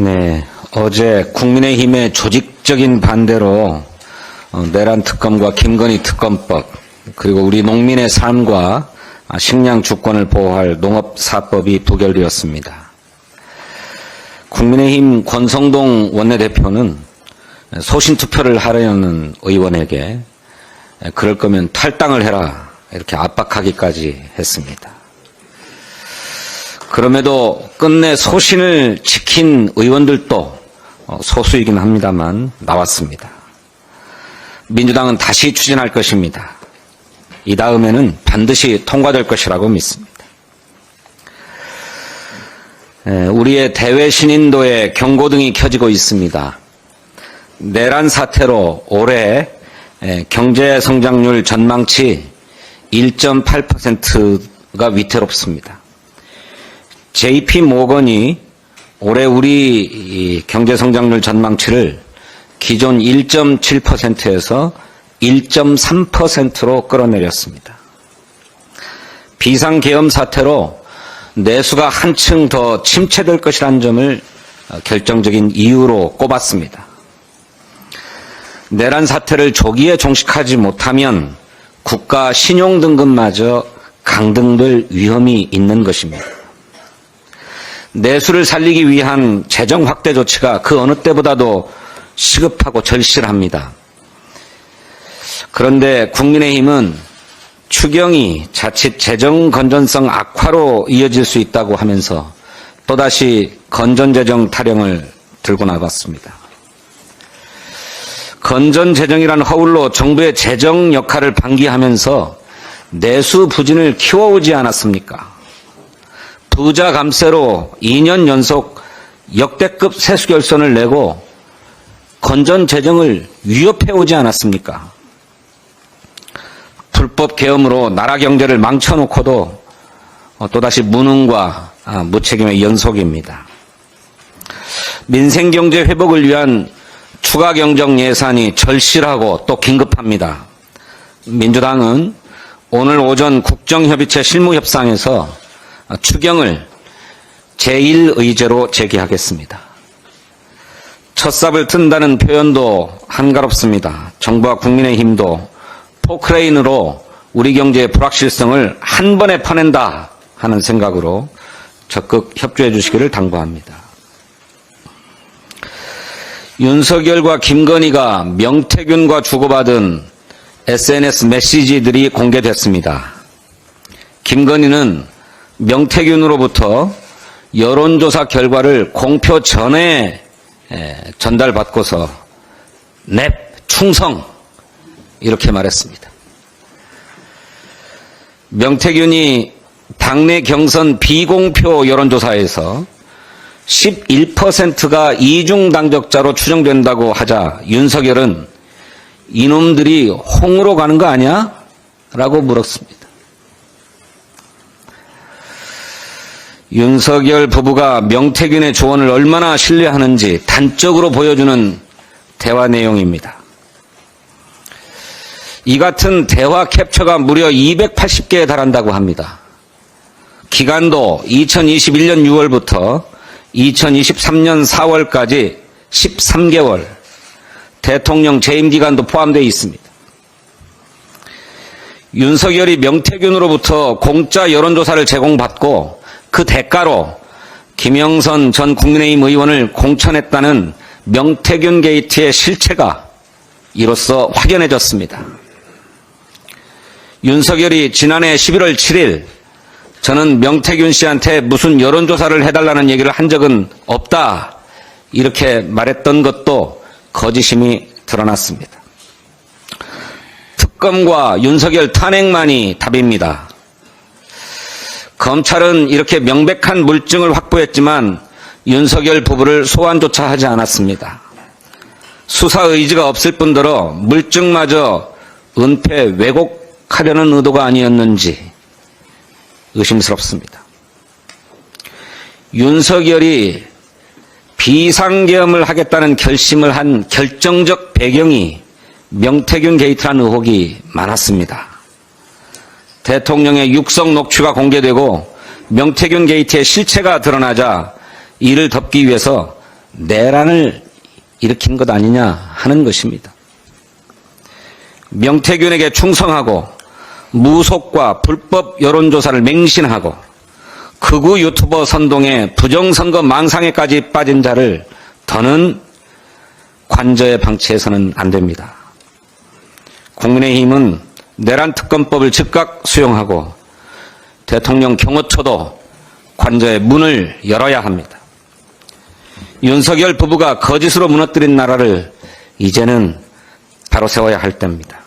네, 어제 국민의힘의 조직적인 반대로 내란 특검과 김건희 특검법, 그리고 우리 농민의 삶과 식량 주권을 보호할 농업사법이 부결되었습니다. 국민의힘 권성동 원내대표는 소신투표를 하려는 의원에게 그럴 거면 탈당을 해라 이렇게 압박하기까지 했습니다. 그럼에도 끝내 소신을 지킨 의원들도 소수이긴 합니다만 나왔습니다. 민주당은 다시 추진할 것입니다. 이 다음에는 반드시 통과될 것이라고 믿습니다. 우리의 대외 신인도에 경고등이 켜지고 있습니다. 내란 사태로 올해 경제 성장률 전망치 1.8%가 위태롭습니다. JP 모건이 올해 우리 경제 성장률 전망치를 기존 1.7%에서 1.3%로 끌어내렸습니다. 비상계엄 사태로 내수가 한층 더 침체될 것이라는 점을 결정적인 이유로 꼽았습니다. 내란 사태를 조기에 종식하지 못하면 국가 신용 등급마저 강등될 위험이 있는 것입니다. 내수를 살리기 위한 재정 확대 조치가 그 어느 때보다도 시급하고 절실합니다. 그런데 국민의힘은 추경이 자칫 재정 건전성 악화로 이어질 수 있다고 하면서 또다시 건전재정 타령을 들고 나갔습니다. 건전재정이라는 허울로 정부의 재정 역할을 방기하면서 내수 부진을 키워오지 않았습니까? 부자 감세로 2년 연속 역대급 세수 결손을 내고 건전 재정을 위협해오지 않았습니까? 불법 계엄으로 나라 경제를 망쳐놓고도 또다시 무능과 무책임의 연속입니다. 민생경제 회복을 위한 추가 경정 예산이 절실하고 또 긴급합니다. 민주당은 오늘 오전 국정협의체 실무협상에서 추경을 제1의제로 제기하겠습니다. 첫삽을 튼다는 표현도 한가롭습니다. 정부와 국민의힘도 포크레인으로 우리 경제의 불확실성을 한 번에 퍼낸다 하는 생각으로 적극 협조해 주시기를 당부합니다. 윤석열과 김건희가 명태균과 주고받은 SNS 메시지들이 공개됐습니다. 김건희는 명태균으로부터 여론조사 결과를 공표 전에 전달받고서 넵, 충성 이렇게 말했습니다. 명태균이 당내 경선 비공표 여론조사에서 11%가 이중 당적자로 추정된다고 하자 윤석열은 이놈들이 홍으로 가는 거 아니야? 라고 물었습니다. 윤석열 부부가 명태균의 조언을 얼마나 신뢰하는지 단적으로 보여주는 대화 내용입니다. 이 같은 대화 캡처가 무려 280개에 달한다고 합니다. 기간도 2021년 6월부터 2023년 4월까지 13개월, 대통령 재임 기간도 포함되어 있습니다. 윤석열이 명태균으로부터 공짜 여론조사를 제공받고 그 대가로 김영선 전 국민의힘 의원을 공천했다는 명태균 게이트의 실체가 이로써 확연해졌습니다. 윤석열이 지난해 11월 7일 저는 명태균 씨한테 무슨 여론조사를 해달라는 얘기를 한 적은 없다 이렇게 말했던 것도 거짓임이 드러났습니다. 특검과 윤석열 탄핵만이 답입니다. 검찰은 이렇게 명백한 물증을 확보했지만 윤석열 부부를 소환조차 하지 않았습니다. 수사 의지가 없을 뿐더러 물증마저 은폐 왜곡하려는 의도가 아니었는지 의심스럽습니다. 윤석열이 비상계엄을 하겠다는 결심을 한 결정적 배경이 명태균 게이트라는 의혹이 많았습니다. 대통령의 육성 녹취가 공개되고 명태균 게이트의 실체가 드러나자 이를 덮기 위해서 내란을 일으킨 것 아니냐 하는 것입니다. 명태균에게 충성하고 무속과 불법 여론조사를 맹신하고 극우 유튜버 선동에 부정선거 망상에까지 빠진 자를 더는 관저에 방치해서는 안 됩니다. 국민의힘은 내란특검법을 즉각 수용하고 대통령 경호처도 관저의 문을 열어야 합니다. 윤석열 부부가 거짓으로 무너뜨린 나라를 이제는 바로 세워야 할 때입니다.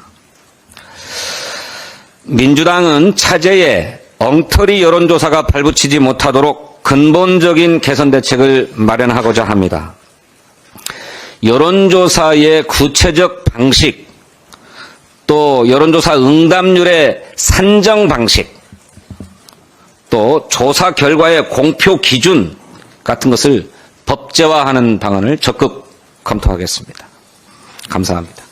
민주당은 차제에 엉터리 여론조사가 발붙이지 못하도록 근본적인 개선 대책을 마련하고자 합니다. 여론조사의 구체적 방식, 또 여론조사 응답률의 산정 방식, 또 조사 결과의 공표 기준 같은 것을 법제화하는 방안을 적극 검토하겠습니다. 감사합니다.